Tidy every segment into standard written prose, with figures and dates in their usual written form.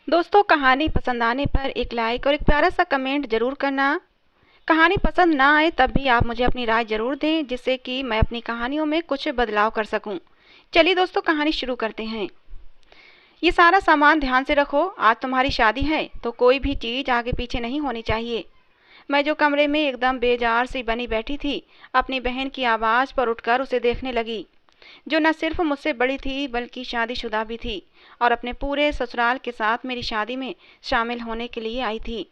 दोस्तों, कहानी पसंद आने पर एक लाइक और एक प्यारा सा कमेंट ज़रूर करना। कहानी पसंद ना आए तब भी आप मुझे अपनी राय ज़रूर दें, जिससे कि मैं अपनी कहानियों में कुछ बदलाव कर सकूं। चलिए दोस्तों, कहानी शुरू करते हैं। ये सारा सामान ध्यान से रखो, आज तुम्हारी शादी है तो कोई भी चीज़ आगे पीछे नहीं होनी चाहिए। मैं जो कमरे में एकदम बेजार सी बनी बैठी थी, अपनी बहन की आवाज़ पर उठकर उसे देखने लगी, जो न सिर्फ मुझसे बड़ी थी बल्कि शादीशुदा भी थी और अपने पूरे ससुराल के साथ मेरी शादी में शामिल होने के लिए आई थी।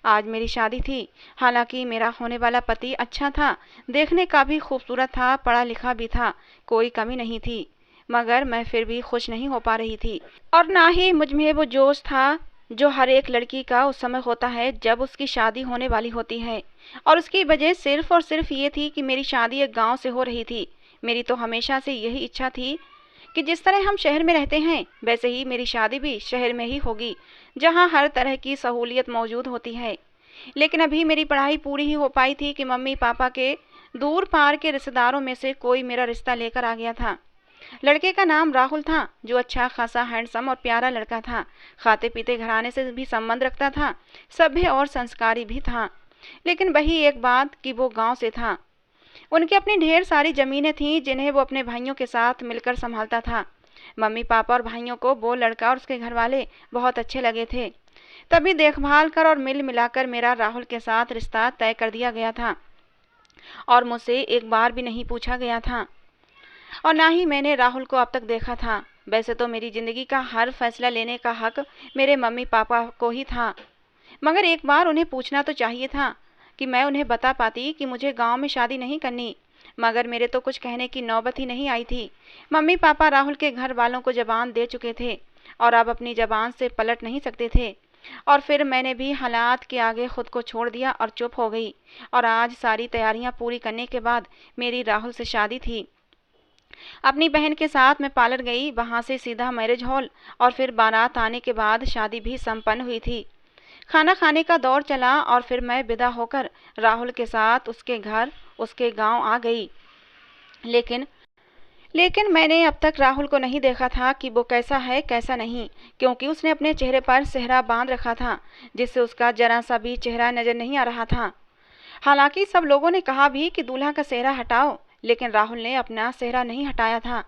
आज मेरी शादी थी। हालांकि मेरा होने वाला पति अच्छा था, देखने का भी खूबसूरत था, पढ़ा लिखा भी था, कोई कमी नहीं थी, मगर मैं फिर भी खुश नहीं हो पा रही थी और ना ही मुझ में वो जोश था जो हर एक लड़की का उस समय होता है जब उसकी शादी होने वाली होती है। और उसकी वजह सिर्फ और सिर्फ ये थी कि मेरी शादी एक गांव से हो रही थी। मेरी तो हमेशा से यही इच्छा थी कि जिस तरह हम शहर में रहते हैं वैसे ही मेरी शादी भी शहर में ही होगी, जहां हर तरह की सहूलियत मौजूद होती है। लेकिन अभी मेरी पढ़ाई पूरी ही हो पाई थी कि मम्मी पापा के दूर पार के रिश्तेदारों में से कोई मेरा रिश्ता लेकर आ गया था। लड़के का नाम राहुल था, जो अच्छा खासा हैंडसम और प्यारा लड़का था, खाते पीते घराने से भी संबंध रखता था, सभ्य और संस्कारी भी था। लेकिन वही एक बात कि वो गांव से था। उनकी अपनी ढेर सारी जमीनें थीं जिन्हें वो अपने भाइयों के साथ मिलकर संभालता था। मम्मी पापा और भाइयों को वो लड़का और उसके घर वाले बहुत अच्छे लगे थे, तभी देखभाल कर और मिल मिलाकर मेरा राहुल के साथ रिश्ता तय कर दिया गया था और मुझसे एक बार भी नहीं पूछा गया था और ना ही मैंने राहुल को अब तक देखा था। वैसे तो मेरी जिंदगी का हर फैसला लेने का हक मेरे मम्मी पापा को ही था, मगर एक बार उन्हें पूछना तो चाहिए था कि मैं उन्हें बता पाती कि मुझे गांव में शादी नहीं करनी। मगर मेरे तो कुछ कहने की नौबत ही नहीं आई थी। मम्मी पापा राहुल के घर वालों को जबान दे चुके थे और अब अपनी जबान से पलट नहीं सकते थे। और फिर मैंने भी हालात के आगे खुद को छोड़ दिया और चुप हो गई। और आज सारी तैयारियां पूरी करने के बाद मेरी राहुल से शादी थी। अपनी बहन के साथ मैं पार्लर गई, वहां से सीधा मैरिज हॉल और फिर बारात आने के बाद शादी भी संपन्न हुई थी। खाना खाने का दौर चला और फिर मैं विदा होकर राहुल के साथ उसके घर, उसके गांव आ गई। लेकिन लेकिन मैंने अब तक राहुल को नहीं देखा था कि वो कैसा है कैसा नहीं, क्योंकि उसने अपने चेहरे पर सेहरा बांध रखा था, जिससे उसका जरा सा भी चेहरा नजर नहीं आ रहा था। हालांकि सब लोगों ने कहा भी कि दूल्हा का सेहरा हटाओ, लेकिन राहुल ने अपना सेहरा नहीं हटाया था।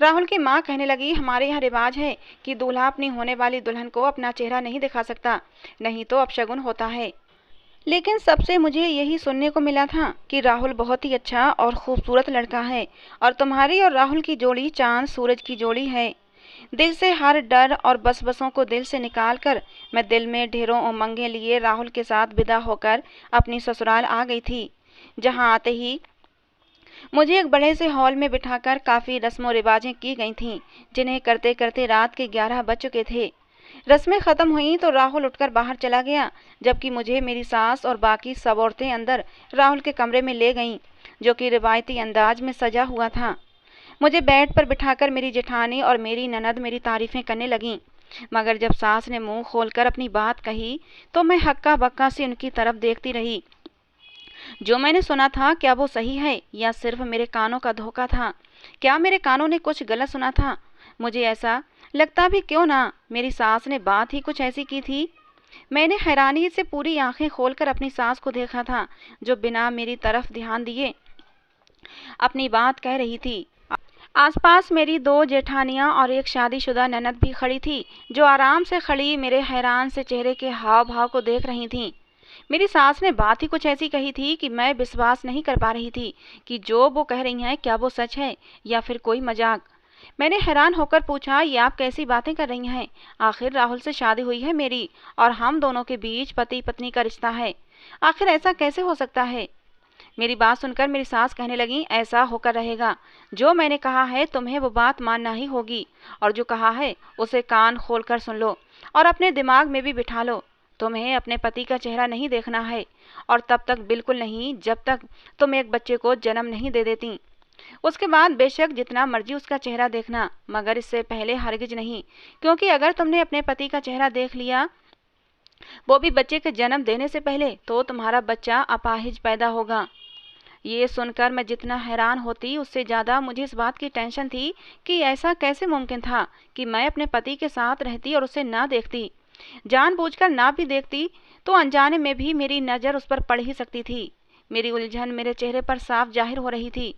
राहुल की माँ कहने लगी, हमारे यहाँ रिवाज है कि दूल्हा अपनी होने वाली दुल्हन को अपना चेहरा नहीं दिखा सकता, नहीं तो अपशगुन होता है। लेकिन सबसे मुझे यही सुनने को मिला था कि राहुल बहुत ही अच्छा और खूबसूरत लड़का है और तुम्हारी और राहुल की जोड़ी चांद सूरज की जोड़ी है। दिल से हर डर और बसबसों को दिल से निकाल कर मैं दिल में ढेरों उमंगें लिए राहुल के साथ विदा होकर अपनी ससुराल आ गई थी, जहां आते ही मुझे एक बड़े से हॉल में बिठाकर काफ़ी रस्मों रिवाजें की गई थीं, जिन्हें करते करते रात के 11 बज चुके थे। रस्में ख़त्म हुईं तो राहुल उठकर बाहर चला गया, जबकि मुझे मेरी सास और बाकी सब औरतें अंदर राहुल के कमरे में ले गईं, जो कि रिवायती अंदाज में सजा हुआ था। मुझे बेड पर बिठाकर मेरी जेठानी और मेरी ननद मेरी तारीफ़ें करने लगीं, मगर जब सास ने मुंह खोलकर अपनी बात कही तो मैं हक्का बक्का से उनकी तरफ देखती रही। जो मैंने सुना था क्या वो सही है या सिर्फ मेरे कानों का धोखा था? क्या मेरे कानों ने कुछ गलत सुना था? मुझे ऐसा लगता भी क्यों ना, मेरी सास ने बात ही कुछ ऐसी की थी। मैंने हैरानी से पूरी आंखें खोलकर अपनी सास को देखा था, जो बिना मेरी तरफ ध्यान दिए अपनी बात कह रही थी। आसपास मेरी दो जेठानियां और एक शादीशुदा ननद भी खड़ी थी, जो आराम से खड़ी मेरे हैरान से चेहरे के हाव भाव को देख रही थीं। मेरी सास ने बात ही कुछ ऐसी कही थी कि मैं विश्वास नहीं कर पा रही थी कि जो वो कह रही हैं क्या वो सच है या फिर कोई मजाक। मैंने हैरान होकर पूछा, ये आप कैसी बातें कर रही हैं? आखिर राहुल से शादी हुई है मेरी और हम दोनों के बीच पति पत्नी का रिश्ता है, आखिर ऐसा कैसे हो सकता है? मेरी बात सुनकर मेरी सास कहने लगी, ऐसा होकर रहेगा। जो मैंने कहा है तुम्हें वो बात मानना ही होगी, और जो कहा है उसे कान खोलकर सुन लो और अपने दिमाग में भी बिठा लो। तुम्हें अपने पति का चेहरा नहीं देखना है, और तब तक बिल्कुल नहीं जब तक तुम एक बच्चे को जन्म नहीं दे देती। उसके बाद बेशक जितना मर्जी उसका चेहरा देखना, मगर इससे पहले हरगिज नहीं, क्योंकि अगर तुमने अपने पति का चेहरा देख लिया, वो भी बच्चे के जन्म देने से पहले, तो तुम्हारा बच्चा अपाहिज पैदा होगा। ये सुनकर मैं जितना हैरान होती उससे ज़्यादा मुझे इस बात की टेंशन थी कि ऐसा कैसे मुमकिन था कि मैं अपने पति के साथ रहती और उसे ना देखती। जानबूझकर ना भी देखती तो अनजाने में भी मेरी नज़र उस पर पड़ ही सकती थी। मेरी उलझन मेरे चेहरे पर साफ जाहिर हो रही थी।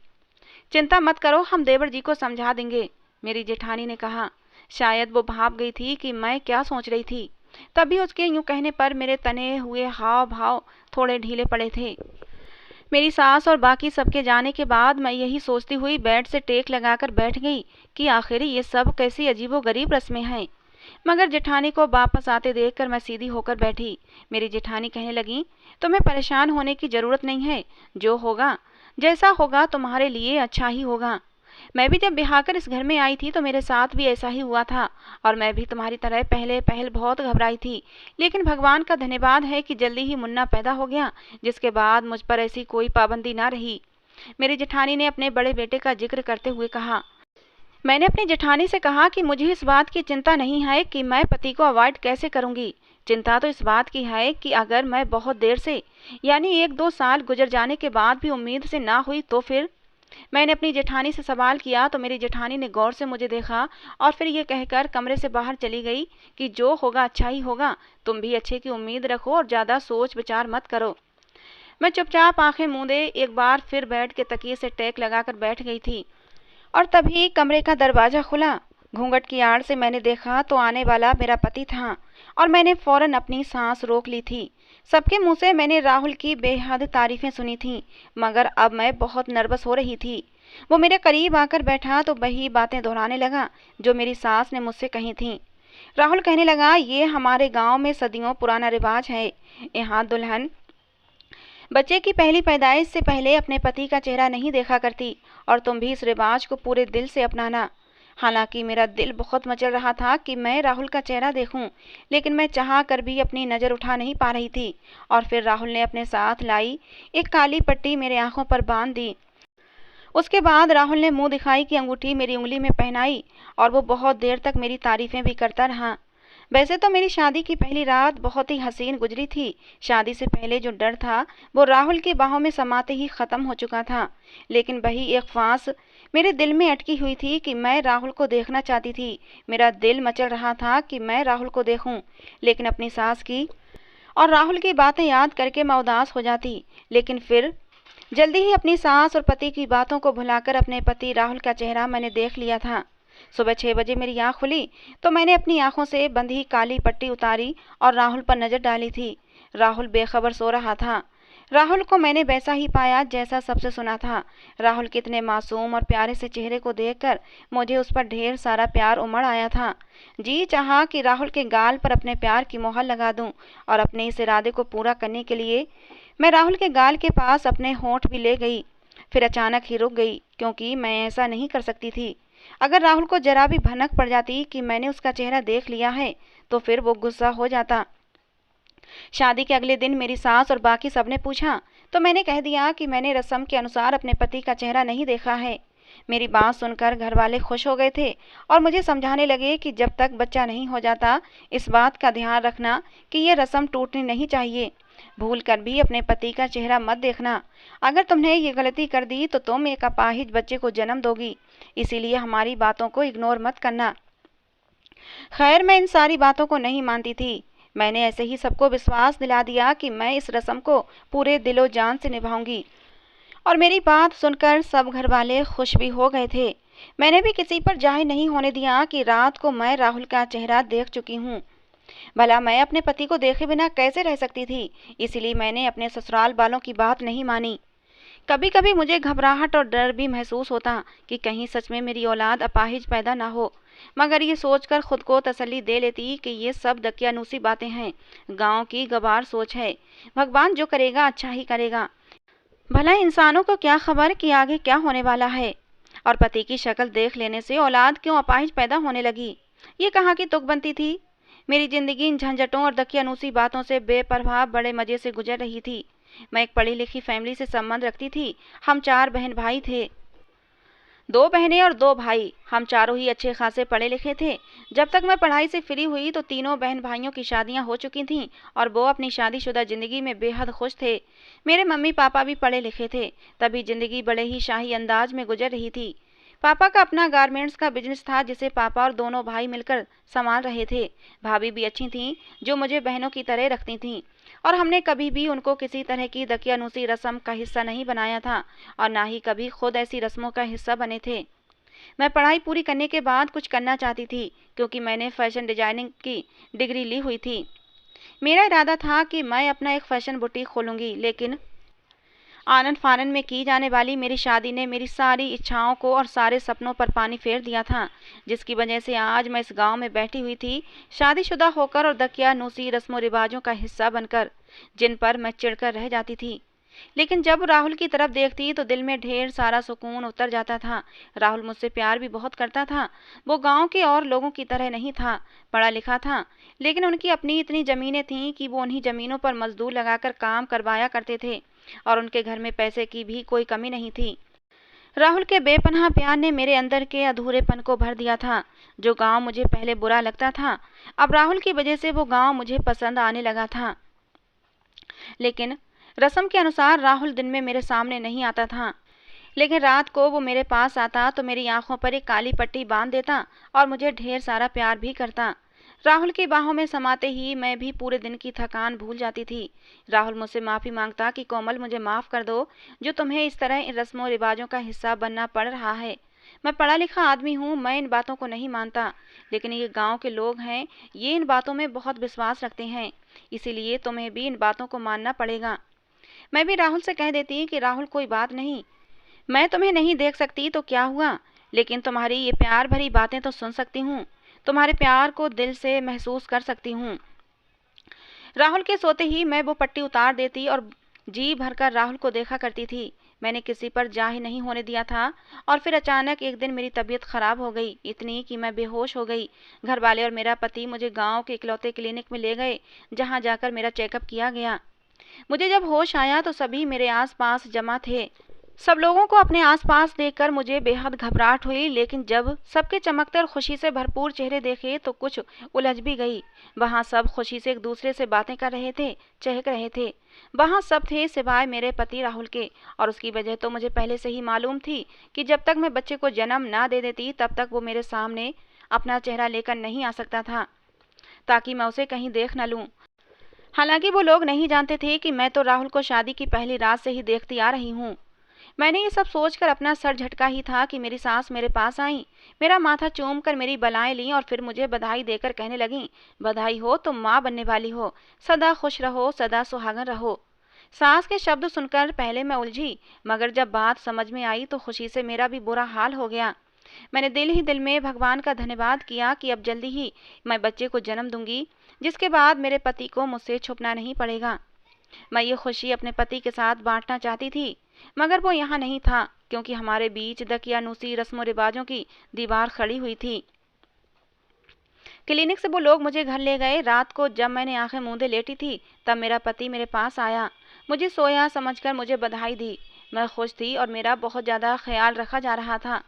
चिंता मत करो, हम देवर जी को समझा देंगे, मेरी जेठानी ने कहा। शायद वो भाप गई थी कि मैं क्या सोच रही थी। तभी उसके यूं कहने पर मेरे तने हुए हाव भाव थोड़े ढीले पड़े थे। मेरी सास और बाकी सबके जाने के बाद मैं यही सोचती हुई बेड से टेक लगाकर बैठ गई कि आखिर ये सब कैसी अजीबोगरीब रस्में हैं। मगर जेठानी को वापस आते देखकर मैं सीधी होकर बैठी। मेरी जेठानी कहने लगी, तुम्हें परेशान होने की जरूरत नहीं है, जो होगा जैसा होगा तुम्हारे लिए अच्छा ही होगा। मैं भी जब ब्याह कर इस घर में आई थी तो मेरे साथ भी ऐसा ही हुआ था और मैं भी तुम्हारी तरह पहले पहल बहुत घबराई थी, लेकिन भगवान का धन्यवाद है कि जल्दी ही मुन्ना पैदा हो गया, जिसके बाद मुझ पर ऐसी कोई पाबंदी ना रही। मेरी जेठानी ने अपने बड़े बेटे का जिक्र करते हुए कहा। मैंने अपनी जेठानी से कहा कि मुझे इस बात की चिंता नहीं है कि मैं पति को अवॉइड कैसे करूंगी। चिंता तो इस बात की है कि अगर मैं बहुत देर से यानी 1-2 साल गुजर जाने के बाद भी उम्मीद से ना हुई तो फिर। मैंने अपनी जेठानी से सवाल किया तो मेरी जेठानी ने गौर से मुझे देखा और फिर ये कहकर कमरे से बाहर चली गई कि जो होगा अच्छा ही होगा, तुम भी अच्छे की उम्मीद रखो और ज़्यादा सोच विचार मत करो। मैं चुपचाप आंखें मूंदे एक बार फिर बेड के तकिए से टेक लगाकर बैठ गई थी और तभी कमरे का दरवाज़ा खुला। घूंघट की आड़ से मैंने देखा तो आने वाला मेरा पति था और मैंने फौरन अपनी सांस रोक ली थी। सबके मुंह से मैंने राहुल की बेहद तारीफें सुनी थीं, मगर अब मैं बहुत नर्वस हो रही थी। वो मेरे करीब आकर बैठा तो वही बातें दोहराने लगा जो मेरी सास ने मुझसे कही थीं। राहुल कहने लगा, ये हमारे गांव में सदियों पुराना रिवाज है। यहाँ दुल्हन बच्चे की पहली पैदाइश से पहले अपने पति का चेहरा नहीं देखा करती और तुम भी इस रिवाज को पूरे दिल से अपनाना। हालांकि मेरा दिल बहुत मचल रहा था कि मैं राहुल का चेहरा देखूं, लेकिन मैं चाह कर भी अपनी नज़र उठा नहीं पा रही थी। और फिर राहुल ने अपने साथ लाई एक काली पट्टी मेरे आंखों पर बांध दी। उसके बाद राहुल ने मुंह दिखाई की अंगूठी मेरी उंगली में पहनाई और वो बहुत देर तक मेरी तारीफें भी करता रहा। वैसे तो मेरी शादी की पहली रात बहुत ही हसीन गुजरी थी। शादी से पहले जो डर था वो राहुल की बाहों में समाते ही ख़त्म हो चुका था, लेकिन वही एक फांस मेरे दिल में अटकी हुई थी कि मैं राहुल को देखना चाहती थी। मेरा दिल मचल रहा था कि मैं राहुल को देखूं, लेकिन अपनी सास की और राहुल की बातें याद करके मैं उदास हो जाती। लेकिन फिर जल्दी ही अपनी सास और पति की बातों को भुलाकर अपने पति राहुल का चेहरा मैंने देख लिया था। सुबह 6 बजे मेरी आँख खुली तो मैंने अपनी आंखों से बंधी काली पट्टी उतारी और राहुल पर नज़र डाली थी। राहुल बेखबर सो रहा था। राहुल को मैंने वैसा ही पाया जैसा सबसे सुना था। राहुल के इतने मासूम और प्यारे से चेहरे को देखकर मुझे उस पर ढेर सारा प्यार उमड़ आया था। जी चाहा कि राहुल के गाल पर अपने प्यार की मोहर लगा दूं और अपने इस इरादे को पूरा करने के लिए मैं राहुल के गाल के पास अपने होंठ भी ले गई। फिर अचानक ही रुक गई, क्योंकि मैं ऐसा नहीं कर सकती थी। अगर राहुल को जरा भी भनक पड़ जाती कि मैंने उसका चेहरा देख लिया है तो फिर वो गुस्सा हो जाता। शादी के अगले दिन मेरी सास और बाकी सबने पूछा तो मैंने कह दिया कि मैंने रस्म के अनुसार अपने पति का चेहरा नहीं देखा है। मेरी बात सुनकर घर वाले खुश हो गए थे और मुझे समझाने लगे कि जब तक बच्चा नहीं हो जाता इस बात का ध्यान रखना कि ये रस्म टूटनी नहीं चाहिए। भूल कर भी अपने पति का चेहरा मत देखना। अगर तुमने ये गलती कर दी तो तुम एक अपाहिज बच्चे को जन्म दोगी, इसीलिए हमारी बातों को इग्नोर मत करना। खैर, मैं इन सारी बातों को नहीं मानती थी। मैंने ऐसे ही सबको विश्वास दिला दिया कि मैं इस रस्म को पूरे दिलो जान से निभाऊंगी और मेरी बात सुनकर सब घर वाले खुश भी हो गए थे। मैंने भी किसी पर जाहिर नहीं होने दिया कि रात को मैं राहुल का चेहरा देख चुकी हूँ। भला मैं अपने पति को देखे बिना कैसे रह सकती थी, इसलिए मैंने अपने ससुराल वालों की बात नहीं मानी। कभी कभी मुझे घबराहट और डर भी महसूस होता कि कहीं सच में मेरी औलाद अपाहिज पैदा ना हो, मगर ये सोचकर खुद को तसल्ली दे लेती कि ये सब दकियानूसी बातें हैं, गांव की गवार सोच है। भगवान जो करेगा अच्छा ही करेगा। भला इंसानों को क्या खबर कि आगे क्या होने वाला है। और पति की शक्ल देख लेने से औलाद क्यों अपाहिज पैदा होने लगी, ये कहाँ की तुक बनती थी। मेरी जिंदगी इन झंझटों और दकियानूसी बातों से बेपरवाह बड़े मजे से गुजर रही थी। मैं एक पढ़ी लिखी फैमिली से संबंध रखती थी। हम 4 बहन भाई थे, 2 बहनें और 2 भाई। हम चारों ही अच्छे खासे पढ़े लिखे थे। जब तक मैं पढ़ाई से फ्री हुई तो तीनों बहन भाइयों की शादियां हो चुकी थीं और वो अपनी शादीशुदा जिंदगी में बेहद खुश थे। मेरे मम्मी पापा भी पढ़े लिखे थे, तभी जिंदगी बड़े ही शाही अंदाज में गुजर रही थी। पापा का अपना गारमेंट्स का बिजनेस था जिसे पापा और दोनों भाई मिलकर संभाल रहे थे। भाभी भी अच्छी थीं, जो मुझे बहनों की तरह रखती थीं, और हमने कभी भी उनको किसी तरह की दकियानूसी रस्म का हिस्सा नहीं बनाया था और ना ही कभी खुद ऐसी रस्मों का हिस्सा बने थे। मैं पढ़ाई पूरी करने के बाद कुछ करना चाहती थी, क्योंकि मैंने फैशन डिजाइनिंग की डिग्री ली हुई थी। मेरा इरादा था कि मैं अपना एक फैशन बुटीक खोलूंगी, लेकिन आनन फानन में की जाने वाली मेरी शादी ने मेरी सारी इच्छाओं को और सारे सपनों पर पानी फेर दिया था, जिसकी वजह से आज मैं इस गांव में बैठी हुई थी, शादीशुदा होकर और दकियानूसी रस्मों रिवाजों का हिस्सा बनकर, जिन पर मैं चिढ़कर रह जाती थी। लेकिन जब राहुल की तरफ देखती तो दिल में ढेर सारा सुकून उतर जाता था। राहुल मुझसे प्यार भी बहुत करता था। वो गांव के और लोगों की तरह नहीं था, पढ़ा लिखा था, लेकिन उनकी अपनी इतनी जमीनें थीं कि वो उन्हीं जमीनों पर मजदूर लगाकर काम करवाया करते थे, और उनके घर में पैसे की भी कोई कमी नहीं थी। राहुल के बेपनाह प्यार ने मेरे अंदर के अधूरेपन को भर दिया था। जो गांव मुझे पहले बुरा लगता था, अब राहुल की वजह से वो गांव मुझे पसंद आने लगा था। लेकिन रस्म के अनुसार राहुल दिन में मेरे सामने नहीं आता था, लेकिन रात को वो मेरे पास आता तो मेरी आंखों पर एक काली पट्टी बांध देता और मुझे ढेर सारा प्यार भी करता। राहुल की बाहों में समाते ही मैं भी पूरे दिन की थकान भूल जाती थी। राहुल मुझसे माफ़ी मांगता कि कोमल, मुझे माफ़ कर दो, जो तुम्हें इस तरह इन रस्मों रिवाजों का हिस्सा बनना पड़ रहा है। मैं पढ़ा लिखा आदमी हूँ, मैं इन बातों को नहीं मानता, लेकिन ये गांव के लोग हैं, ये इन बातों में बहुत विश्वास रखते हैं, इसीलिए तुम्हें भी इन बातों को मानना पड़ेगा। मैं भी राहुल से कह देती कि राहुल, कोई बात नहीं, मैं तुम्हें नहीं देख सकती तो क्या हुआ, लेकिन तुम्हारी ये प्यार भरी बातें तो सुन सकती हूँ, तुम्हारे प्यार को दिल से महसूस कर सकती हूँ। राहुल के सोते ही मैं वो पट्टी उतार देती और जी भरकर राहुल को देखा करती थी। मैंने किसी पर जाहिर नहीं होने दिया था, और फिर अचानक एक दिन मेरी तबीयत खराब हो गई, इतनी कि मैं बेहोश हो गई। घर वाले और मेरा पति मुझे गांव के इकलौते क्लिनिक में ले गए, जहां जाकर मेरा चेकअप किया गया। मुझे जब होश आया तो सभी मेरे आसपास जमा थे। सब लोगों को अपने आसपास देखकर मुझे बेहद घबराहट हुई, लेकिन जब सबके चमकते और खुशी से भरपूर चेहरे देखे तो कुछ उलझ भी गई। वहाँ सब खुशी से एक दूसरे से बातें कर रहे थे, चहक रहे थे। वहाँ सब थे सिवाय मेरे पति राहुल के, और उसकी वजह तो मुझे पहले से ही मालूम थी कि जब तक मैं बच्चे को जन्म ना दे देती तब तक वो मेरे सामने अपना चेहरा लेकर नहीं आ सकता था, ताकि मैं उसे कहीं देख न लूँ। हालांकि वो लोग नहीं जानते थे कि मैं तो राहुल को शादी की पहली रात से ही देखती आ रही हूँ। मैंने ये सब सोचकर अपना सर झटका ही था कि मेरी सास मेरे पास आई, मेरा माथा चूम कर मेरी बलाएं लीं और फिर मुझे बधाई देकर कहने लगीं, बधाई हो, तुम माँ बनने वाली हो, सदा खुश रहो, सदा सुहागन रहो। सास के शब्द सुनकर पहले मैं उलझी, मगर जब बात समझ में आई तो खुशी से मेरा भी बुरा हाल हो गया। मैंने दिल ही दिल में भगवान का धन्यवाद किया कि अब जल्दी ही मैं बच्चे को जन्म दूंगी, जिसके बाद मेरे पति को मुझसे छुपना नहीं पड़ेगा। मैं ये खुशी अपने पति के साथ बांटना चाहती थी, मगर वो यहाँ नहीं था, क्योंकि हमारे बीच दकियानूसी रस्मों रिवाजों की दीवार खड़ी हुई थी। क्लिनिक से वो लोग मुझे घर ले गए। रात को जब मैंने आंखें मूंदे लेटी थी तब मेरा पति मेरे पास आया, मुझे सोया समझकर मुझे बधाई दी। मैं खुश थी और मेरा बहुत ज़्यादा ख्याल रखा जा रहा था।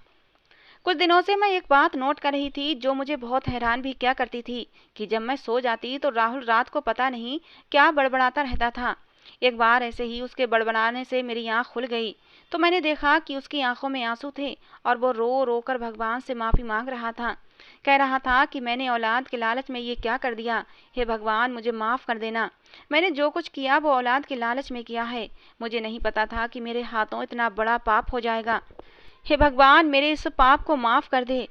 कुछ दिनों से मैं एक बात नोट कर रही थी जो मुझे बहुत हैरान भी क्या करती थी, कि जब मैं सो जाती तो राहुल रात को पता नहीं क्या बड़बड़ाता रहता था। एक बार ऐसे ही उसके बड़बड़ाने से मेरी आंख खुल गई तो मैंने देखा कि उसकी आंखों में आंसू थे और वो रो रो कर भगवान से माफ़ी मांग रहा था। कह रहा था कि मैंने औलाद के लालच में ये क्या कर दिया, हे भगवान मुझे माफ़ कर देना। मैंने जो कुछ किया वो औलाद के लालच में किया है। मुझे नहीं पता था कि मेरे हाथों इतना बड़ा पाप हो जाएगा। हे भगवान, मेरे इस पाप को माफ़ कर दे।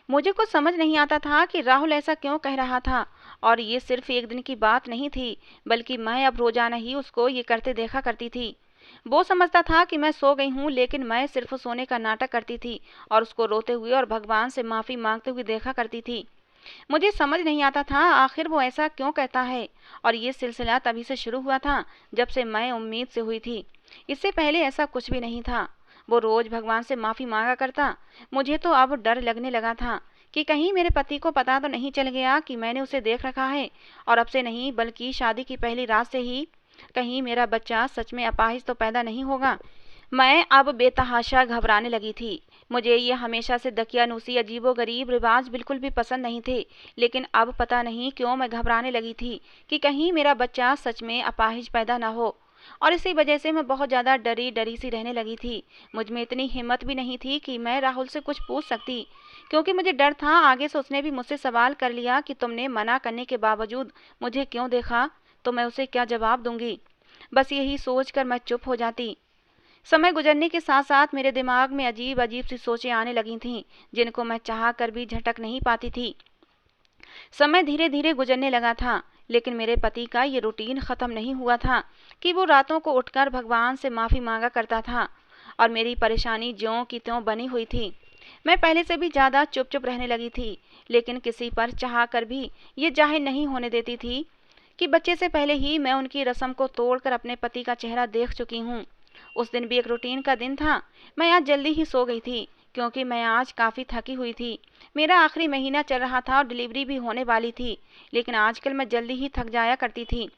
मुझे कुछ समझ नहीं आता था कि राहुल ऐसा क्यों कह रहा था, और ये सिर्फ एक दिन की बात नहीं थी, बल्कि मैं अब रोजाना ही उसको ये करते देखा करती थी। वो समझता था कि मैं सो गई हूँ, लेकिन मैं सिर्फ सोने का नाटक करती थी और उसको रोते हुए और भगवान से माफ़ी मांगते हुए देखा करती थी। मुझे समझ नहीं आता था आखिर वो ऐसा क्यों कहता है, और ये सिलसिला तभी से शुरू हुआ था जब से मैं उम्मीद से हुई थी। इससे पहले ऐसा कुछ भी नहीं था। वो रोज भगवान से माफ़ी मांगा करता। मुझे तो अब डर लगने लगा था कि कहीं मेरे पति को पता तो नहीं चल गया कि मैंने उसे देख रखा है, और अब से नहीं बल्कि शादी की पहली रात से ही कहीं मेरा बच्चा सच में अपाहिज तो पैदा नहीं होगा। मैं अब बेतहाशा घबराने लगी थी। मुझे ये हमेशा से दकियानूसी अजीबोगरीब रिवाज बिल्कुल भी पसंद नहीं थे, लेकिन अब पता नहीं क्यों मैं घबराने लगी थी कि कहीं मेरा बच्चा सच में अपाहिज पैदा न हो। और इसी वजह से मैं बहुत ज़्यादा डरी डरी सी रहने लगी थी। मुझ में इतनी हिम्मत भी नहीं थी कि मैं राहुल से कुछ पूछ सकती, क्योंकि मुझे डर था आगे से उसने भी मुझसे सवाल कर लिया कि तुमने मना करने के बावजूद मुझे क्यों देखा, तो मैं उसे क्या जवाब दूंगी। बस यही सोच कर मैं चुप हो जाती। समय गुजरने के साथ साथ मेरे दिमाग में अजीब अजीब सी सोचें आने लगी थीं, जिनको मैं चाह कर भी झटक नहीं पाती थी। समय धीरे धीरे गुजरने लगा था, लेकिन मेरे पति का ये रूटीन खत्म नहीं हुआ था कि वो रातों को उठकर भगवान से माफ़ी मांगा करता था, और मेरी परेशानी ज्यों की त्यों बनी हुई थी। मैं पहले से भी ज़्यादा चुप चुप रहने लगी थी, लेकिन किसी पर चाह कर भी ये जाहिर नहीं होने देती थी कि बच्चे से पहले ही मैं उनकी रस्म को तोड़कर अपने पति का चेहरा देख चुकी हूँ। उस दिन भी एक रूटीन का दिन था। मैं आज जल्दी ही सो गई थी, क्योंकि मैं आज काफ़ी थकी हुई थी। मेरा आखिरी महीना चल रहा था और डिलीवरी भी होने वाली थी, लेकिन आजकल मैं जल्दी ही थक जाया करती थी।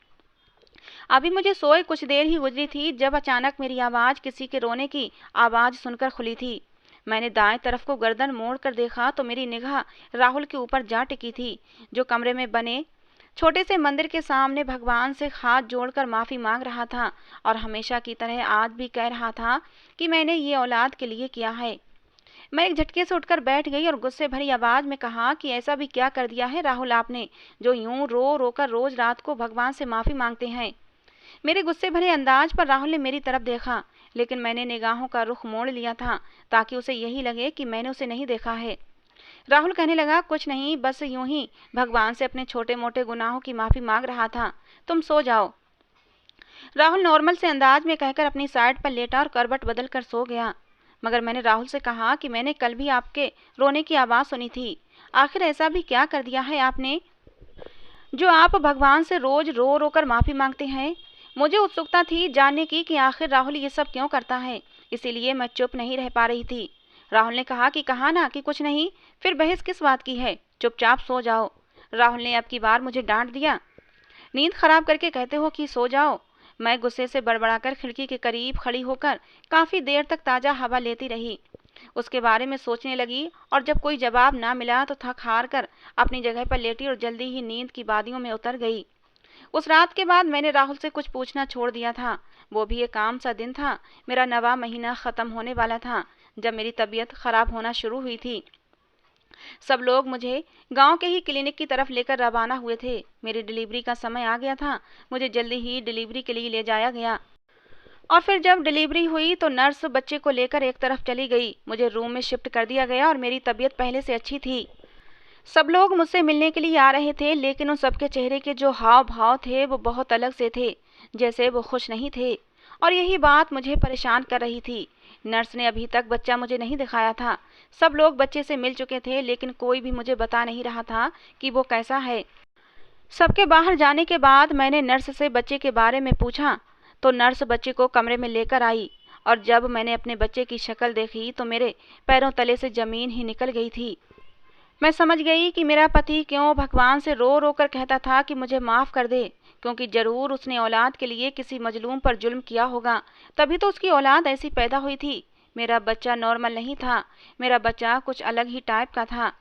अभी मुझे सोए कुछ देर ही गुजरी थी जब अचानक मेरी आवाज़ किसी के रोने की आवाज़ सुनकर खुली थी। मैंने दाएं तरफ को गर्दन मोड़ कर देखा तो मेरी निगाह राहुल के ऊपर जा टिकी थी, जो कमरे में बने छोटे से मंदिर के सामने भगवान से हाथ जोड़कर माफ़ी मांग रहा था, और हमेशा की तरह आज भी कह रहा था कि मैंने ये औलाद के लिए किया है। मैं एक झटके से उठकर बैठ गई और गुस्से भरी आवाज़ में कहा कि ऐसा भी क्या कर दिया है राहुल आपने, जो यूं रो रो कर रोज रात को भगवान से माफ़ी मांगते हैं। मेरे गुस्से भरे अंदाज पर राहुल ने मेरी तरफ देखा, लेकिन मैंने निगाहों का रुख मोड़ लिया था ताकि उसे यही लगे कि मैंने उसे नहीं देखा है। राहुल कहने लगा, कुछ नहीं, बस यूं ही भगवान से अपने छोटे मोटे गुनाहों की माफ़ी मांग रहा था, तुम सो जाओ। राहुल नॉर्मल से अंदाज में कहकर अपनी साइड पर लेटा और करवट बदल कर सो गया। मगर मैंने राहुल से कहा कि मैंने कल भी आपके रोने की आवाज़ सुनी थी। आखिर ऐसा भी क्या कर दिया है आपने जो आप भगवान से रोज रो रो कर माफ़ी मांगते हैं। मुझे उत्सुकता थी जानने की कि आखिर राहुल ये सब क्यों करता है, इसीलिए मैं चुप नहीं रह पा रही थी। राहुल ने कहा कि कहा ना कि कुछ नहीं, फिर बहस किस बात की है, चुपचाप सो जाओ। राहुल ने अब की बार मुझे डांट दिया। नींद खराब करके कहते हो कि सो जाओ। मैं गुस्से से बड़बड़ाकर खिड़की के करीब खड़ी होकर काफ़ी देर तक ताज़ा हवा लेती रही। उसके बारे में सोचने लगी, और जब कोई जवाब ना मिला तो थक हार कर अपनी जगह पर लेटी और जल्दी ही नींद की वादियों में उतर गई। उस रात के बाद मैंने राहुल से कुछ पूछना छोड़ दिया था। वो भी एक आम सा दिन था। मेरा 9वां महीना ख़त्म होने वाला था जब मेरी तबीयत खराब होना शुरू हुई थी। सब लोग मुझे गांव के ही क्लिनिक की तरफ लेकर रवाना हुए थे। मेरी डिलीवरी का समय आ गया था। मुझे जल्दी ही डिलीवरी के लिए ले जाया गया, और फिर जब डिलीवरी हुई तो नर्स बच्चे को लेकर एक तरफ चली गई। मुझे रूम में शिफ्ट कर दिया गया और मेरी तबीयत पहले से अच्छी थी। सब लोग मुझसे मिलने के लिए आ रहे थे, लेकिन उन सबके चेहरे के जो हाव भाव थे वो बहुत अलग से थे, जैसे वो खुश नहीं थे, और यही बात मुझे परेशान कर रही थी। नर्स ने अभी तक बच्चा मुझे नहीं दिखाया था। सब लोग बच्चे से मिल चुके थे, लेकिन कोई भी मुझे बता नहीं रहा था कि वो कैसा है। सबके बाहर जाने के बाद मैंने नर्स से बच्चे के बारे में पूछा, तो नर्स बच्चे को कमरे में लेकर आई, और जब मैंने अपने बच्चे की शक्ल देखी तो मेरे पैरों तले से ज़मीन ही निकल गई थी। मैं समझ गई कि मेरा पति क्यों भगवान से रो रो कर कहता था कि मुझे माफ़ कर दे, क्योंकि ज़रूर उसने औलाद के लिए किसी मजलूम पर जुल्म किया होगा, तभी तो उसकी औलाद ऐसी पैदा हुई थी। मेरा बच्चा नॉर्मल नहीं था, मेरा बच्चा कुछ अलग ही टाइप का था।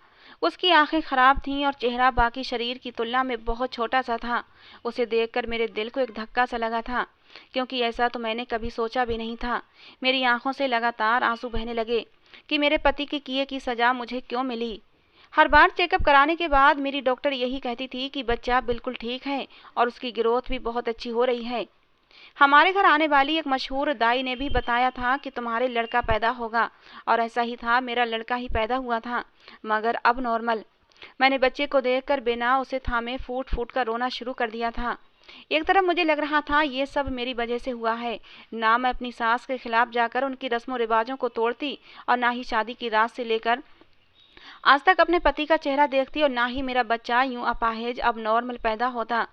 उसकी आंखें खराब थीं और चेहरा बाकी शरीर की तुलना में बहुत छोटा सा था। उसे देखकर मेरे दिल को एक धक्का सा लगा था, क्योंकि ऐसा तो मैंने कभी सोचा भी नहीं था। मेरी आंखों से लगातार आंसू बहने लगे कि मेरे पति के किए की सज़ा मुझे क्यों मिली। हर बार चेकअप कराने के बाद मेरी डॉक्टर यही कहती थी कि बच्चा बिल्कुल ठीक है और उसकी ग्रोथ भी बहुत अच्छी हो रही है। हमारे घर आने वाली एक मशहूर दाई ने भी बताया था कि तुम्हारे लड़का पैदा होगा, और ऐसा ही था, मेरा लड़का ही पैदा हुआ था, मगर अब नॉर्मल। मैंने बच्चे को देखकर बिना उसे थामे फूट फूट कर रोना शुरू कर दिया था। एक तरफ मुझे लग रहा था ये सब मेरी वजह से हुआ है। ना मैं अपनी सास के खिलाफ जाकर उनकी रस्मों रिवाजों को तोड़ती, और ना ही शादी की रात से लेकर आज तक अपने पति का चेहरा देखती, और ना ही मेरा बच्चा यूं अपाहिज अब नॉर्मल पैदा होता।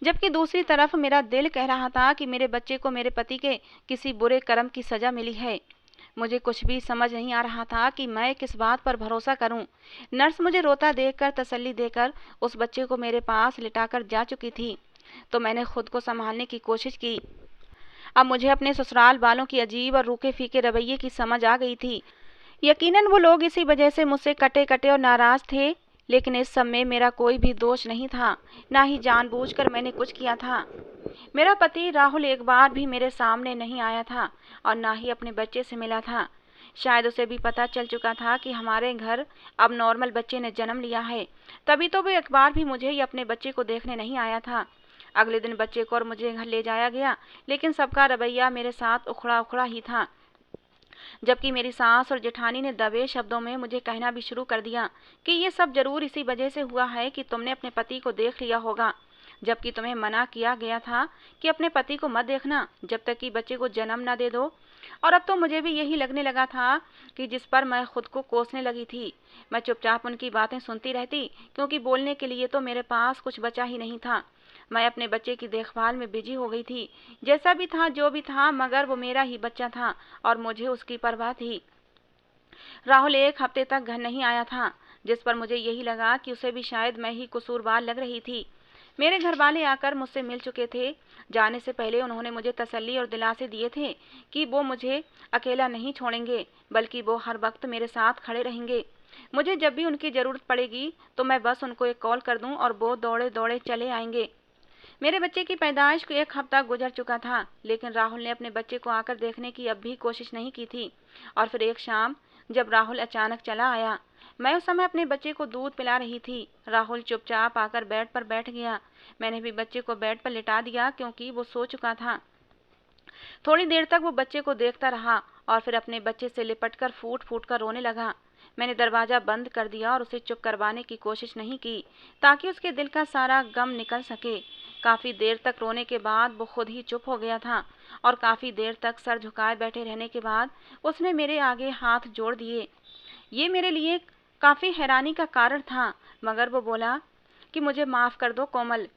जबकि दूसरी तरफ मेरा दिल कह रहा था कि मेरे बच्चे को मेरे पति के किसी बुरे कर्म की सज़ा मिली है। मुझे कुछ भी समझ नहीं आ रहा था कि मैं किस बात पर भरोसा करूं। नर्स मुझे रोता देखकर तसल्ली देकर उस बच्चे को मेरे पास लिटाकर जा चुकी थी, तो मैंने खुद को संभालने की कोशिश की। अब मुझे अपने ससुराल वालों की अजीब और रूखे फीके रवैये की समझ आ गई थी। यकीनन वो लोग इसी वजह से मुझसे कटे कटे और नाराज़ थे, लेकिन इस सब में मेरा कोई भी दोष नहीं था, ना ही जानबूझकर मैंने कुछ किया था। मेरा पति राहुल एक बार भी मेरे सामने नहीं आया था और ना ही अपने बच्चे से मिला था। शायद उसे भी पता चल चुका था कि हमारे घर अब नॉर्मल बच्चे ने जन्म लिया है, तभी तो वो एक बार भी मुझे ही अपने बच्चे को देखने नहीं आया था। अगले दिन बच्चे को और मुझे घर ले जाया गया, लेकिन सबका रवैया मेरे साथ उखड़ा उखड़ा ही था। जबकि मेरी सास और जेठानी ने दबे शब्दों में मुझे कहना भी शुरू कर दिया कि ये सब जरूर इसी वजह से हुआ है कि तुमने अपने पति को देख लिया होगा, जबकि तुम्हें मना किया गया था कि अपने पति को मत देखना जब तक कि बच्चे को जन्म न दे दो। और अब तो मुझे भी यही लगने लगा था कि जिस पर मैं खुद को कोसने लगी थी। मैं चुपचाप उनकी बातें सुनती रहती, क्योंकि बोलने के लिए तो मेरे पास कुछ बचा ही नहीं था। मैं अपने बच्चे की देखभाल में बिजी हो गई थी। जैसा भी था जो भी था, मगर वो मेरा ही बच्चा था और मुझे उसकी परवाह थी। राहुल एक हफ्ते तक घर नहीं आया था, जिस पर मुझे यही लगा कि उसे भी शायद मैं ही कसूरवार लग रही थी। मेरे घर वाले आकर मुझसे मिल चुके थे। जाने से पहले उन्होंने मुझे तसल्ली और दिलासे दिए थे कि वो मुझे अकेला नहीं छोड़ेंगे, बल्कि वो हर वक्त मेरे साथ खड़े रहेंगे। मुझे जब भी उनकी ज़रूरत पड़ेगी तो मैं बस उनको एक कॉल कर दूं और वो दौड़े दौड़े चले आएंगे। मेरे बच्चे की पैदाइश को एक हफ्ता गुजर चुका था, लेकिन राहुल ने अपने बच्चे को आकर देखने की अब भी कोशिश नहीं की थी। और फिर एक शाम जब राहुल अचानक चला आया, मैं उस समय अपने बच्चे को दूध पिला रही थी। राहुल चुपचाप आकर बेड पर बैठ गया। मैंने भी बच्चे को बेड पर लिटा दिया, क्योंकि वो सो चुका था। थोड़ी देर तक वो बच्चे को देखता रहा और फिर अपने बच्चे से लिपटकर फूट फूट कर रोने लगा। मैंने दरवाज़ा बंद कर दिया और उसे चुप करवाने की कोशिश नहीं की, ताकि उसके दिल का सारा गम निकल सके। काफ़ी देर तक रोने के बाद वो खुद ही चुप हो गया था और काफ़ी देर तक सर झुकाए बैठे रहने के बाद उसने मेरे आगे हाथ जोड़ दिए। ये मेरे लिए काफ़ी हैरानी का कारण था, मगर वो बोला कि मुझे माफ़ कर दो कोमल,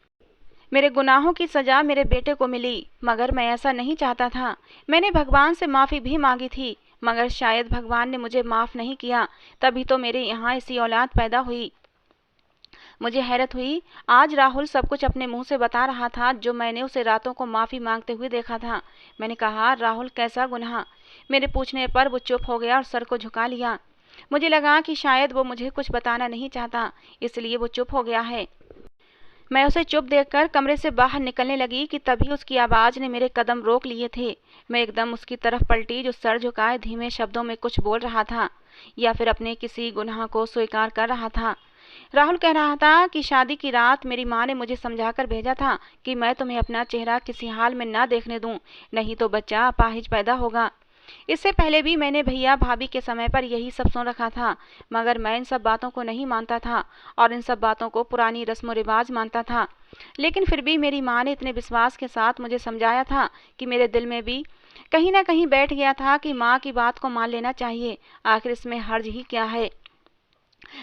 मेरे गुनाहों की सज़ा मेरे बेटे को मिली, मगर मैं ऐसा नहीं चाहता था। मैंने भगवान से माफ़ी भी मांगी थी, मगर शायद भगवान ने मुझे माफ़ नहीं किया, तभी तो मेरे यहाँ ऐसी औलाद पैदा हुई। मुझे हैरत हुई, आज राहुल सब कुछ अपने मुंह से बता रहा था, जो मैंने उसे रातों को माफ़ी मांगते हुए देखा था। मैंने कहा, राहुल कैसा गुनाह? मेरे पूछने पर वो चुप हो गया और सर को झुका लिया। मुझे लगा कि शायद वो मुझे कुछ बताना नहीं चाहता, इसलिए वो चुप हो गया है। मैं उसे चुप देखकर कमरे से बाहर निकलने लगी कि तभी उसकी आवाज़ ने मेरे कदम रोक लिए थे। मैं एकदम उसकी तरफ पलटी, जो सर झुकाए धीमे शब्दों में कुछ बोल रहा था, या फिर अपने किसी गुनाह को स्वीकार कर रहा था। राहुल कह रहा था कि शादी की रात मेरी माँ ने मुझे समझाकर भेजा था कि मैं तुम्हें अपना चेहरा किसी हाल में ना देखने दूं, नहीं तो बच्चा अपाहिज पैदा होगा। इससे पहले भी मैंने भैया भाभी के समय पर यही सब सुन रखा था, मगर मैं इन सब बातों को नहीं मानता था और इन सब बातों को पुरानी रस्म रिवाज मानता था। लेकिन फिर भी मेरी माँ ने इतने विश्वास के साथ मुझे समझाया था कि मेरे दिल में भी कहीं ना कहीं बैठ गया था कि माँ की बात को मान लेना चाहिए, आखिर इसमें हर्ज ही क्या है।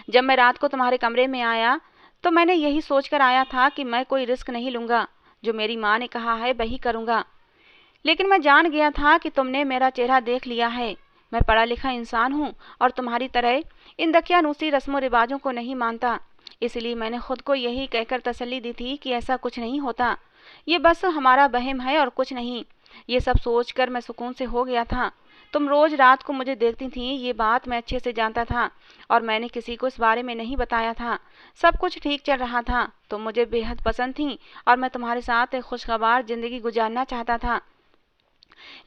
जब मैं रात को तुम्हारे कमरे में आया तो मैंने यही सोचकर आया था कि मैं कोई रिस्क नहीं लूँगा, जो मेरी माँ ने कहा है वही करूँगा। लेकिन मैं जान गया था कि तुमने मेरा चेहरा देख लिया है। मैं पढ़ा लिखा इंसान हूँ और तुम्हारी तरह इन दकियानूसी रस्मों रिवाजों को नहीं मानता। इसलिए मैंने खुद को यही कहकर तसल्ली दी थी कि ऐसा कुछ नहीं होता, ये बस हमारा वहम है और कुछ नहीं। ये सब सोचकर मैं सुकून से हो गया था। तुम रोज रात को मुझे देखती थी, ये बात मैं अच्छे से जानता था और मैंने किसी को इस बारे में नहीं बताया था। सब कुछ ठीक चल रहा था, तुम मुझे बेहद पसंद थी और मैं तुम्हारे साथ एक खुशगवार जिंदगी गुजारना चाहता था।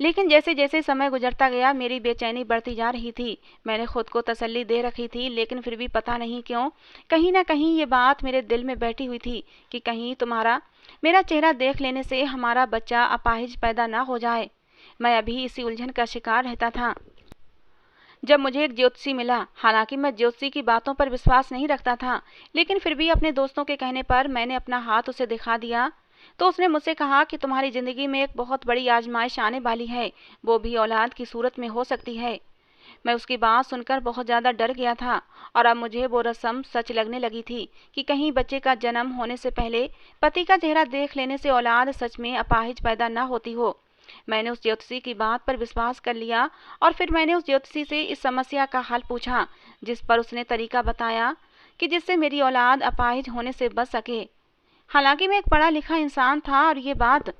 लेकिन जैसे जैसे समय गुजरता गया मेरी बेचैनी बढ़ती जा रही थी। मैंने खुद को तसल्ली दे रखी थी, लेकिन फिर भी पता नहीं क्यों कहीं ना कहीं ये बात मेरे दिल में बैठी हुई थी कि कहीं तुम्हारा मेरा चेहरा देख लेने से हमारा बच्चा अपाहिज पैदा ना हो जाए। मैं अभी इसी उलझन का शिकार रहता था जब मुझे एक ज्योतिषी मिला। हालांकि मैं ज्योतिषी की बातों पर विश्वास नहीं रखता था, लेकिन फिर भी अपने दोस्तों के कहने पर मैंने अपना हाथ उसे दिखा दिया। तो उसने मुझसे कहा कि तुम्हारी ज़िंदगी में एक बहुत बड़ी आजमाइश आने वाली है, वो भी औलाद की सूरत में हो सकती है। मैं उसकी बात सुनकर बहुत ज़्यादा डर गया था और अब मुझे वो रस्म सच लगने लगी थी कि कहीं बच्चे का जन्म होने से पहले पति का चेहरा देख लेने से औलाद सच में अपाहिज पैदा न होती हो। मैंने उस ज्योतिषी की बात पर विश्वास कर लिया और फिर मैंने उस ज्योतिषी से इस समस्या का हल पूछा, जिस पर उसने तरीका बताया कि जिससे मेरी औलाद अपाहिज होने से बच सके। हालांकि मैं एक पढ़ा लिखा इंसान था और ये बात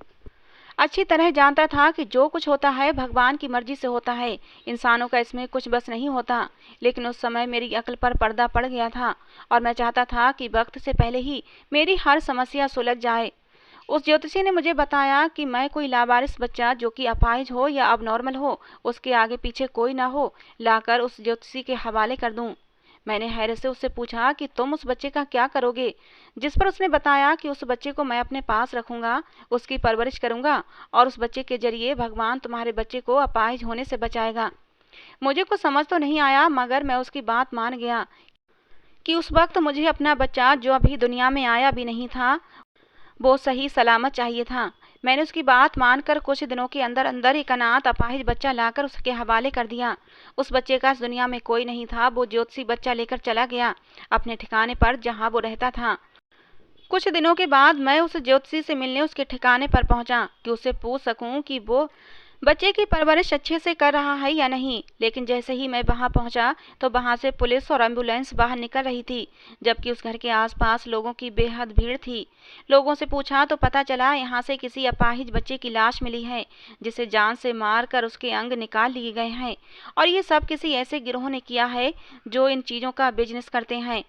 अच्छी तरह जानता था कि जो कुछ होता है भगवान की मर्जी से होता है, इंसानों का इसमें कुछ बस नहीं होता। लेकिन उस समय मेरी अक्ल पर पर्दा पड़ गया था और मैं चाहता था कि वक्त से पहले ही मेरी हर समस्या सुलझ जाए। उस ज्योतिषी ने मुझे बताया कि मैं कोई लावारिस बच्चा जो कि अपाहिज हो या अब नॉर्मल हो, उसके आगे पीछे कोई ना हो, लाकर उस ज्योतिषी के हवाले कर दूं। मैंने हैरत से उससे पूछा कि तुम उस बच्चे का क्या करोगे, जिस पर उसने बताया कि उस बच्चे को मैं अपने पास रखूंगा, उसकी परवरिश करूंगा और उस बच्चे के जरिए भगवान तुम्हारे बच्चे को अपाहिज होने से बचाएगा। मुझे कुछ समझ तो नहीं आया, मगर मैं उसकी बात मान गया कि उस वक्त मुझे अपना बच्चा, जो अभी दुनिया में आया भी नहीं था, वो सही सलामत चाहिए था। मैंने उसकी बात मानकर कुछ दिनों के अंदर अंदर एक अनाथ अपाहिज बच्चा लाकर उसके हवाले कर दिया। उस बच्चे का इस दुनिया में कोई नहीं था। वो ज्योतिषी बच्चा लेकर चला गया अपने ठिकाने पर जहाँ वो रहता था। कुछ दिनों के बाद मैं उस ज्योतिषी से मिलने उसके ठिकाने पर पहुंचा कि उससे पूछ सकूं कि वो बच्चे की परवरिश अच्छे से कर रहा है या नहीं। लेकिन जैसे ही मैं वहां पहुंचा तो वहां से पुलिस और एम्बुलेंस बाहर निकल रही थी, जबकि उस घर के आसपास लोगों की बेहद भीड़ थी। लोगों से पूछा तो पता चला यहाँ से किसी अपाहिज बच्चे की लाश मिली है, जिसे जान से मार कर उसके अंग निकाल लिए गए हैं, और ये सब किसी ऐसे गिरोह ने किया है जो इन चीज़ों का बिजनेस करते हैं।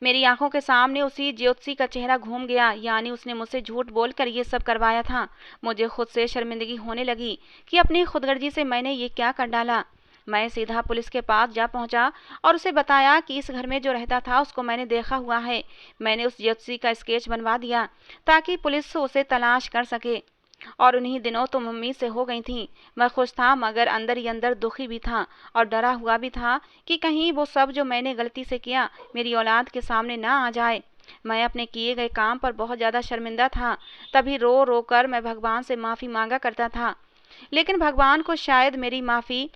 मेरी आंखों के सामने उसी ज्योतिषी का चेहरा घूम गया, यानी उसने मुझसे झूठ बोलकर ये सब करवाया था। मुझे खुद से शर्मिंदगी होने लगी कि अपनी खुदगर्जी से मैंने ये क्या कर डाला। मैं सीधा पुलिस के पास जा पहुंचा और उसे बताया कि इस घर में जो रहता था उसको मैंने देखा हुआ है। मैंने उस ज्योतिषी का स्केच बनवा दिया ताकि पुलिस उसे तलाश कर सके। और उन्हीं दिनों तुम मम्मी से हो गई थी। मैं खुश था, मगर अंदर ही अंदर दुखी भी था और डरा हुआ भी था कि कहीं वो सब जो मैंने गलती से किया मेरी औलाद के सामने ना आ जाए। मैं अपने किए गए काम पर बहुत ज़्यादा शर्मिंदा था। तभी रो रो कर मैं भगवान से माफ़ी मांगा करता था, लेकिन भगवान को शायद मेरी माफ़ी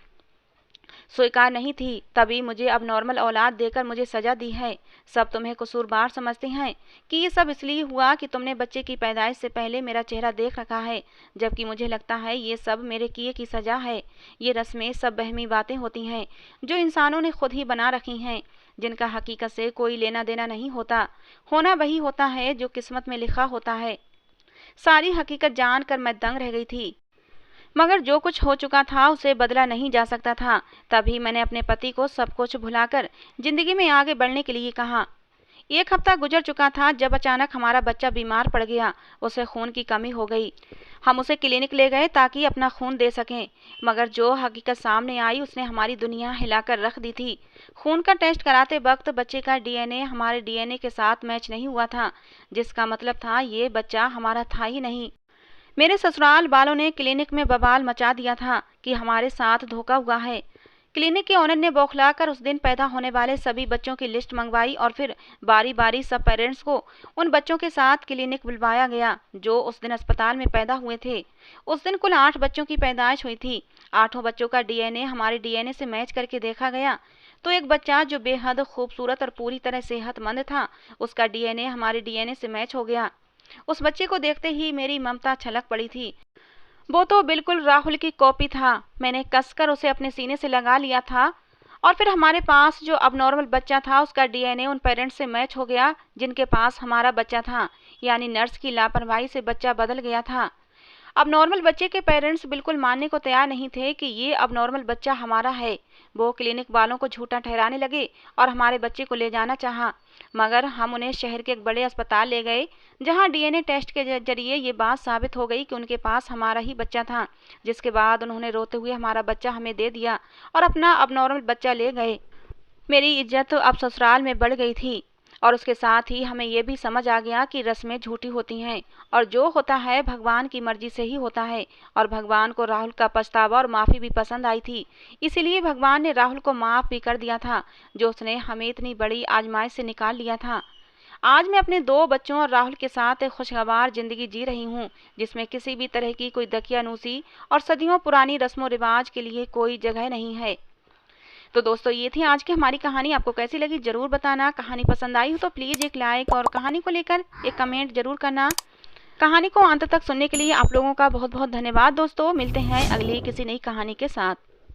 स्वीकार नहीं थी, तभी मुझे अब नॉर्मल औलाद देकर मुझे सजा दी है। सब तुम्हें कसूरवार समझते हैं कि ये सब इसलिए हुआ कि तुमने बच्चे की पैदाइश से पहले मेरा चेहरा देख रखा है, जबकि मुझे लगता है ये सब मेरे किए की सजा है। ये रस्में सब वहमी बातें होती हैं जो इंसानों ने खुद ही बना रखी हैं, जिनका हकीकत से कोई लेना देना नहीं होता। होना वही होता है जो किस्मत में लिखा होता है। सारी हकीकत जानकर मैं दंग रह गई थी, मगर जो कुछ हो चुका था उसे बदला नहीं जा सकता था। तभी मैंने अपने पति को सब कुछ भुलाकर जिंदगी में आगे बढ़ने के लिए कहा। एक हफ्ता गुजर चुका था जब अचानक हमारा बच्चा बीमार पड़ गया। उसे खून की कमी हो गई। हम उसे क्लिनिक ले गए ताकि अपना खून दे सकें, मगर जो हकीकत सामने आई उसने हमारी दुनिया हिलाकर रख दी थी। खून का टेस्ट कराते वक्त बच्चे का डीएनए हमारे डीएनए के साथ मैच नहीं हुआ था, जिसका मतलब था ये बच्चा हमारा था ही नहीं। मेरे ससुराल वालों ने क्लिनिक में बवाल मचा दिया था कि हमारे साथ धोखा हुआ है। क्लिनिक के ओनर ने बौखलाकर उस दिन पैदा होने वाले सभी बच्चों की लिस्ट मंगवाई और फिर बारी बारी सब पेरेंट्स को उन बच्चों के साथ क्लिनिक बुलवाया गया जो उस दिन अस्पताल में पैदा हुए थे। उस दिन कुल 8 बच्चों की पैदाइश हुई थी। 8 बच्चों का डीएनए हमारे डीएनए से मैच करके देखा गया तो एक बच्चा जो बेहद खूबसूरत और पूरी तरह सेहतमंद था, उसका डीएनए हमारे डीएनए से मैच हो गया। उस बच्चे को देखते ही मेरी ममता छलक पड़ी थी। वो तो बिल्कुल राहुल की कॉपी था। मैंने कसकर उसे अपने सीने से लगा लिया था और फिर हमारे पास जो अब नॉर्मल बच्चा था उसका डीएनए उन पेरेंट्स से मैच हो गया जिनके पास हमारा बच्चा था, यानी नर्स की लापरवाही से बच्चा बदल गया था। अब नॉर्मल बच्चे के पेरेंट्स बिल्कुल मानने को तैयार नहीं थे कि ये अब नॉर्मल बच्चा हमारा है। वो क्लिनिक वालों को झूठा ठहराने लगे और हमारे बच्चे को ले जाना चाहा, मगर हम उन्हें शहर के एक बड़े अस्पताल ले गए जहां डीएनए टेस्ट के जरिए ये बात साबित हो गई कि उनके पास हमारा ही बच्चा था। जिसके बाद उन्होंने रोते हुए हमारा बच्चा हमें दे दिया और अपना अब नॉर्मल बच्चा ले गए। मेरी इज्जत अब ससुराल में बढ़ गई थी और उसके साथ ही हमें यह भी समझ आ गया कि रस्में झूठी होती हैं और जो होता है भगवान की मर्जी से ही होता है। और भगवान को राहुल का पछतावा और माफ़ी भी पसंद आई थी, इसीलिए भगवान ने राहुल को माफ़ भी कर दिया था जो उसने हमें इतनी बड़ी आजमाइश से निकाल लिया था। आज मैं अपने 2 बच्चों और राहुल के साथ एक खुशगवार ज़िंदगी जी रही हूँ, जिसमें किसी भी तरह की कोई दकियानूसी और सदियों पुरानी रस्मों रिवाज के लिए कोई जगह नहीं है। तो दोस्तों ये थी आज की हमारी कहानी। आपको कैसी लगी ज़रूर बताना। कहानी पसंद आई हो तो प्लीज़ एक लाइक और कहानी को लेकर एक कमेंट ज़रूर करना। कहानी को अंत तक सुनने के लिए आप लोगों का बहुत बहुत धन्यवाद दोस्तों। मिलते हैं अगली किसी नई कहानी के साथ।